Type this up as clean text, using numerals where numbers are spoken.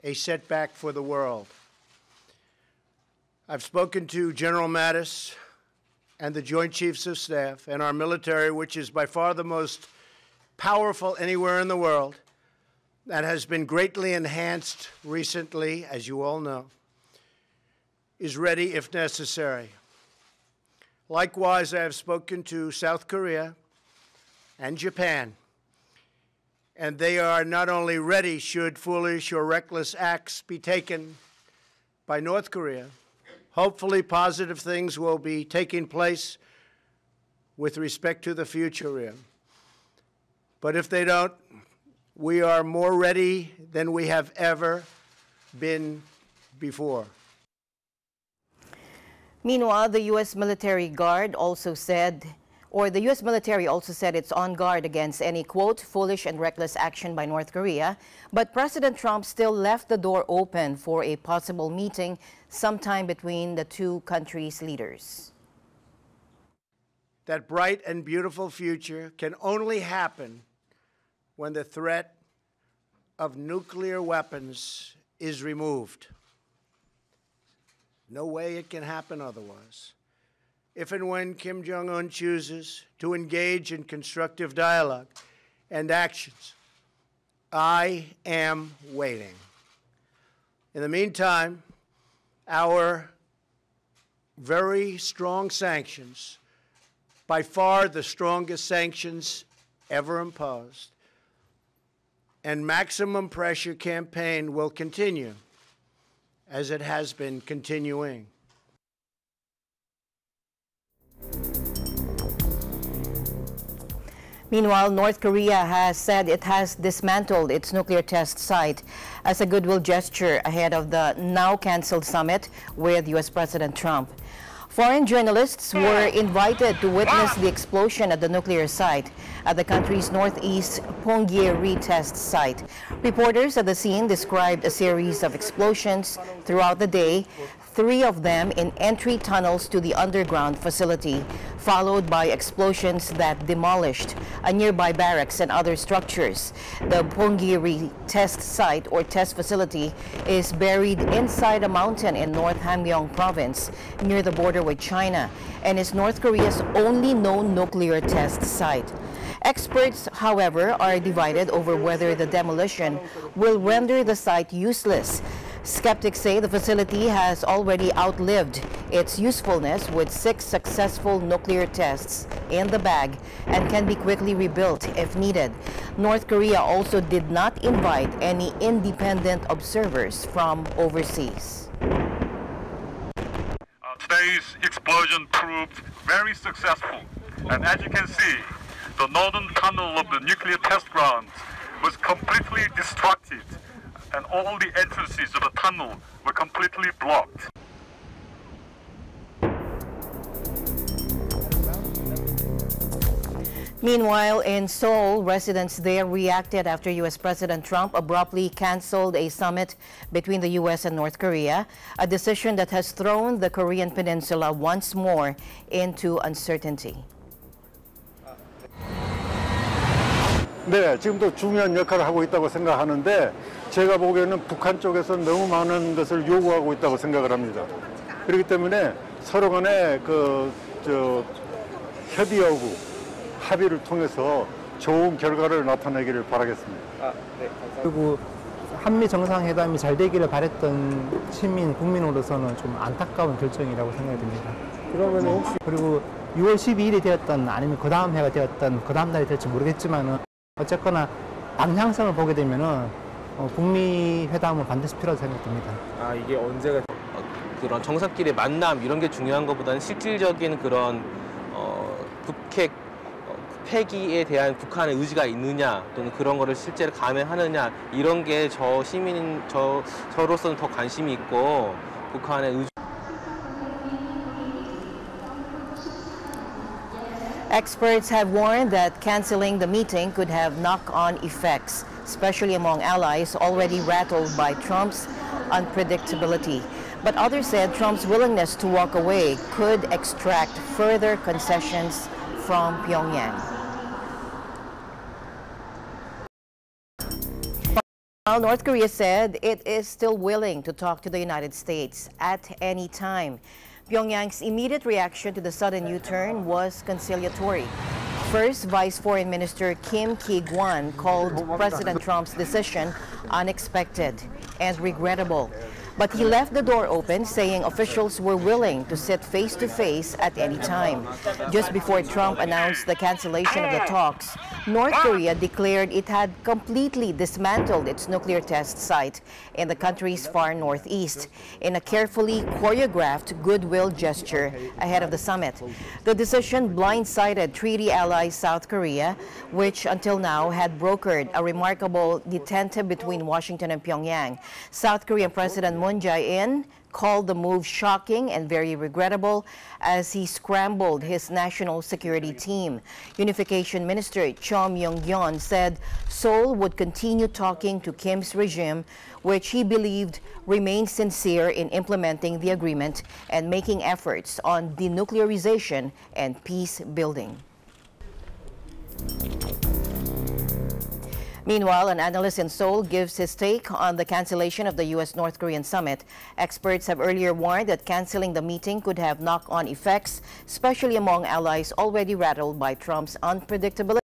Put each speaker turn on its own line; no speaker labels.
a setback for the world. I've spoken to General Mattis and the Joint Chiefs of Staff and our military, which is by far the most powerful anywhere in the world, that has been greatly enhanced recently, as you all know, is ready if necessary. Likewise, I have spoken to South Korea and Japan, and they are not only ready should foolish or reckless acts be taken by North Korea. Hopefully, positive things will be taking place with respect to the future. But if they don't, we are more ready than we have ever been before.
Meanwhile, the U.S. military also said it's on guard against any, quote, foolish and reckless action by North Korea. But President Trump still left the door open for a possible meeting sometime between the two countries' leaders.
That bright and beautiful future can only happen when the threat of nuclear weapons is removed. No way it can happen otherwise. If and when Kim Jong-un chooses to engage in constructive dialogue and actions, I am waiting. In the meantime, our very strong sanctions, by far the strongest sanctions ever imposed, and maximum pressure campaign will continue as it has been continuing.
Meanwhile, North Korea has said it has dismantled its nuclear test site as a goodwill gesture ahead of the now-canceled summit with U.S. President Trump. Foreign journalists were invited to witness the explosion at the nuclear site at the country's northeast Punggye-ri test site. Reporters at the scene described a series of explosions throughout the day, 3 of them in entry tunnels to the underground facility, followed by explosions that demolished a nearby barracks and other structures. The Punggye-ri test site or test facility is buried inside a mountain in North Hamgyong province near the border with China and is North Korea's only known nuclear test site. Experts, however, are divided over whether the demolition will render the site useless. Skeptics say the facility has already outlived its usefulness with 6 successful nuclear tests in the bag and can be quickly rebuilt if needed. North Korea also did not invite any independent observers from overseas.
Today's explosion proved very successful, and as you can see, the northern tunnel of the nuclear test ground was completely destructed, and all the entrances of the tunnel were completely blocked.
Meanwhile, in Seoul, residents there reacted after U.S. President Trump abruptly canceled a summit between the U.S. and North Korea, a decision that has thrown the Korean peninsula once more into uncertainty.
네, 지금도 중요한 역할을 하고 있다고 생각하는데 제가 보기에는 북한 쪽에서 너무 많은 것을 요구하고 있다고 생각을 합니다. 그렇기 때문에 서로 간에 협의하고 합의를 통해서 좋은 결과를 나타내기를 바라겠습니다.
네, 감사합니다. 그리고 한미 정상회담이 잘 되기를 바랬던 시민, 국민으로서는 좀 안타까운 결정이라고 생각이 듭니다. 그러면 혹시 그리고 6월 12일이 되었던 아니면 그 다음 해가 되었던 그 다음 날이 될지 모르겠지만은 어쨌거나 방향성을 보게 되면은 북미 회담은 반드시 필요하다고 생각됩니다.
아, 이게 언제가 그런 정상끼리 만남 이런 게 중요한 것보다는 실질적인 그런 북핵 폐기에 대한 북한의 의지가 있느냐 또는 그런 거를 실제로 감행하느냐 이런 게 저로서는 더 관심이 있고 북한의 의지.
Experts have warned that canceling the meeting could have knock-on effects, especially among allies already rattled by Trump's unpredictability. But others said Trump's willingness to walk away could extract further concessions from Pyongyang. While North Korea said it is still willing to talk to the United States at any time, Pyongyang's immediate reaction to the sudden U-turn was conciliatory. First, Vice Foreign Minister Kim Ki-gwan called President Trump's decision unexpected and regrettable. But he left the door open, saying officials were willing to sit face-to-face at any time. Just before Trump announced the cancellation of the talks, North Korea declared it had completely dismantled its nuclear test site in the country's far northeast in a carefully choreographed goodwill gesture ahead of the summit. The decision blindsided treaty ally South Korea, which until now had brokered a remarkable detente between Washington and Pyongyang. South Korean President Moon Jae-in called the move shocking and very regrettable as he scrambled his national security team. Unification Minister Cho Myong-gyon said Seoul would continue talking to Kim's regime, which he believed remained sincere in implementing the agreement and making efforts on denuclearization and peace building. Meanwhile, an analyst in Seoul gives his take on the cancellation of the U.S.-North Korean summit. Experts have earlier warned that canceling the meeting could have knock-on effects, especially among allies already rattled by Trump's unpredictability.